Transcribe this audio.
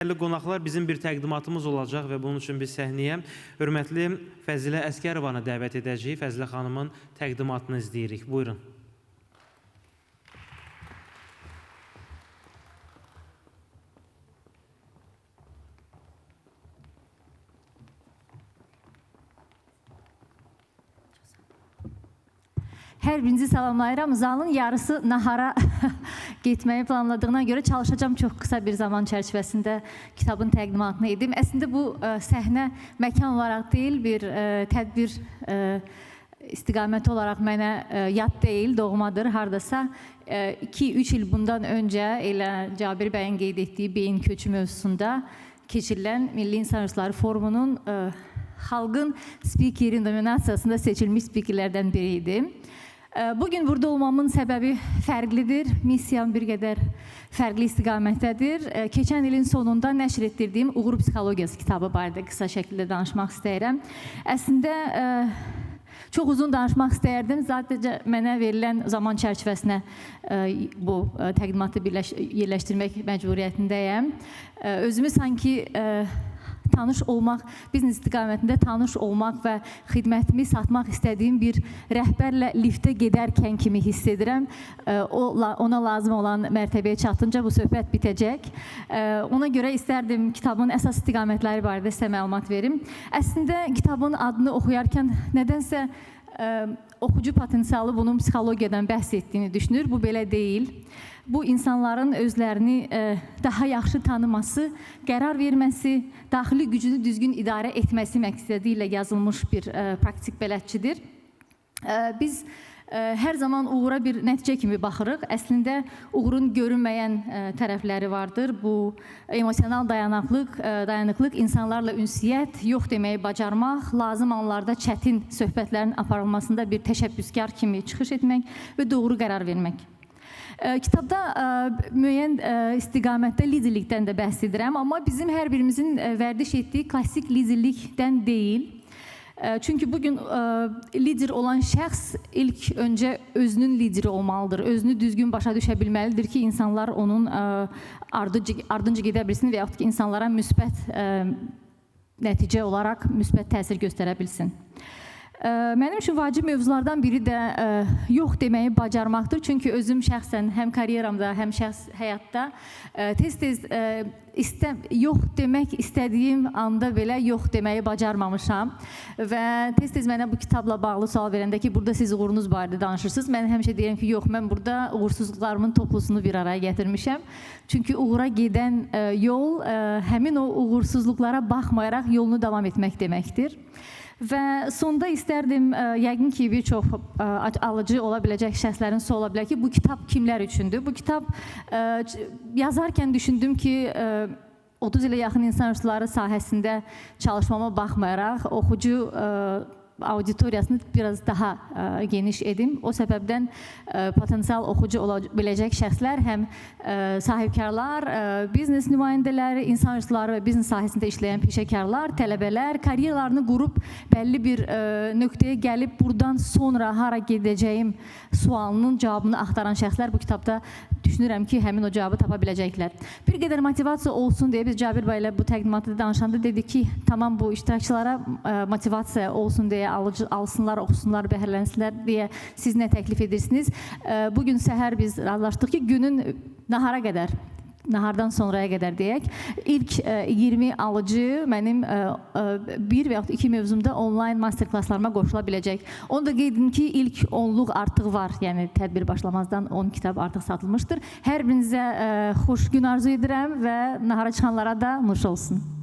Dəyərli qonaqlar, bizim bir təqdimatımız olacaq və bunun üçün biz səhnəyə hörmətli Fəzilə Əskərovanı dəvət edəcəyik. Fəzilə xanımın təqdimatını izləyirik. Buyurun. Hər birinizi salamlayıram. Zalın yarısı nahara getməyi planladığına görə çalışacağım çox qısa bir zaman çərçivəsində kitabın təqdimatını edim. Əslində bu səhnə məkan olaraq deyil, bir tədbir istiqaməti olaraq mənə yad deyil, doğmadır. Hardasa 2-3 il bundan öncə elə Cabir bəyin qeyd etdiyi beyin köçü mövzusunda keçirilən Milli İnsan Hüquqları Forumunun xalqın spikeri nominasiyasında seçilmiş spikerlərdən biri idi. Bugün burada olmamın səbəbi fərqlidir. Missiyam bir qədər fərqli istiqamətdədir. Keçən ilin sonunda nəşr etdirdiyim Uğur Psixologiyası kitabı barədə qısa şəkildə danışmaq istəyirəm. Əslində, çox uzun danışmaq istəyərdim. Sadəcə mənə verilən zaman çərçivəsinə bu təqdimatı yerləşdirmək məcburiyyətindəyəm. Özümü sanki tanış olmaq, biznes istiqamətində tanış olmaq və xidmətimi satmaq istədiyim bir rəhbərlə liftə gedərkən kimi hiss edirəm. Ona lazım olan mərtəbəyə çatınca bu söhbət bitəcək. Ona görə istərdim kitabın əsas istiqamətləri barədə sizə məlumat verim. Əslində, kitabın adını oxuyarkən nədənsə oxucu potensialı bunun psixologiyadan bəhs etdiyini düşünür. Bu belə deyil. Bu insanların özlərini daha yaxşı tanıması, qərar verməsi, daxili gücünü düzgün idarə etməsi məqsədi ilə yazılmış bir praktik bələdçidir. Biz hər zaman uğura bir nəticə kimi baxırıq. Əslində, uğurun görünməyən tərəfləri vardır. Bu, emosional dayanıqlıq, insanlarla ünsiyyət, yox deməyi bacarmaq, lazım anlarda çətin söhbətlərin aparılmasında bir təşəbbüskar kimi çıxış etmək və doğru qərar vermək. Kitabda müəyyən istiqamətdə liderlikdən də bəhs edirəm, amma bizim hər birimizin vərdiş etdiyi klassik liderlikdən deyil. Çünki bugün lider olan şəxs ilk öncə özünün lideri olmalıdır. Özünü düzgün başa düşə bilməlidir ki, insanlar onun ardınca gedə bilsin və yaxud ki, insanlara müsbət nəticə olaraq müsbət təsir göstərə bilsin. Mənim üçün vacib mövzulardan biri də yox deməyi bacarmaqdır. Çünki özüm şəxsən həm karyeramda, həm şəxs həyatda tez-tez yox demək istədiyim anda belə yox deməyi bacarmamışam. Və tez-tez mənə bu kitabla bağlı sual verəndə ki, burada siz uğurunuz barədə danışırsınız. Mən həmişə deyirəm ki, yox, mən burada uğursuzluqlarımın toplusunu bir araya gətirmişəm. Çünki uğura gedən yol həmin o uğursuzluqlara baxmayaraq yolunu davam etmək deməkdir. Və sonda istərdim, yəqin ki, bir çox alıcı ola biləcək şəxslərin sualı ola bilər ki, bu kitab kimlər üçündür? Bu kitab yazarkən düşündüm ki, 30 ilə yaxın insan hüquqları sahəsində çalışmama baxmayaraq, oxucu auditoriyasını biraz daha geniş edim. O səbəbdən potensial oxucu ola biləcək şəxslər həm sahibkarlar, biznes nümayəndələri, insan hüquqları və biznes sahəsində işləyən peşəkarlar, tələbələr, karyeralarını qurub bəlli bir nöqtəyə gəlib buradan sonra hara gedəcəyim sualının cavabını axtaran şəxslər bu kitabda düşünürəm ki, həmin o cavabı tapa biləcəklər. Bir qədər motivasiya olsun deyə biz Cabir bəy ilə bu təqdimatı danışanda dedik ki, tamam bu iştirakçılara motivasiya olsun deyə alsınlar, oxusunlar, bəhrələnsinlər deyə siz nə təklif edirsiniz? Bugün səhər biz razılaşdıq ki, günün nahara qədər, nahardan sonraya qədər deyək, ilk 20 alıcı mənim bir və yaxud 2 mövzumda onlayn master-klasslarıma qoşula biləcək. Onu da qeyd edim ki, ilk 10-luq artıq var, yəni tədbir başlamazdan 10 kitab artıq satılmışdır. Hər birinizə xoş gün arzu edirəm və nahara çıxanlara da nuş olsun.